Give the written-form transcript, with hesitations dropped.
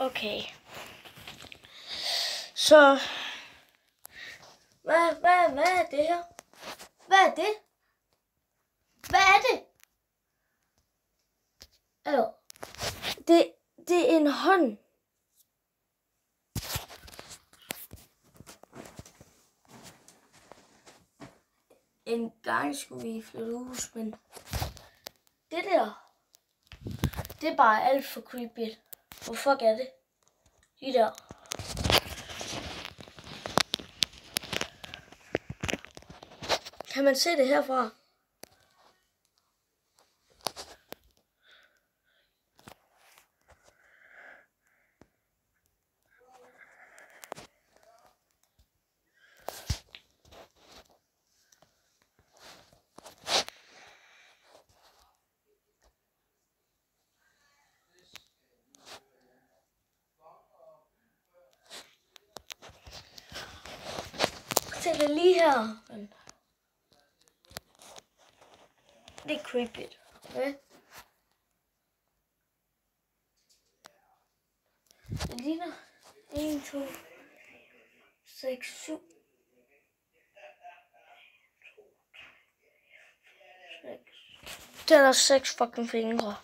Okay. Så... Hvad er det her? Hvad er det? Hvad er det? Altså, det er en hånd. En gang skulle vi flytte hus, men det der, det er bare alt for creepy. Hvor fuck er det? De der. Kan man se det herfra? Se det lige her. Det er creepy. Okay? Det ligner 1, 2, 6, 7. 6. Den har 6 fucking fingre.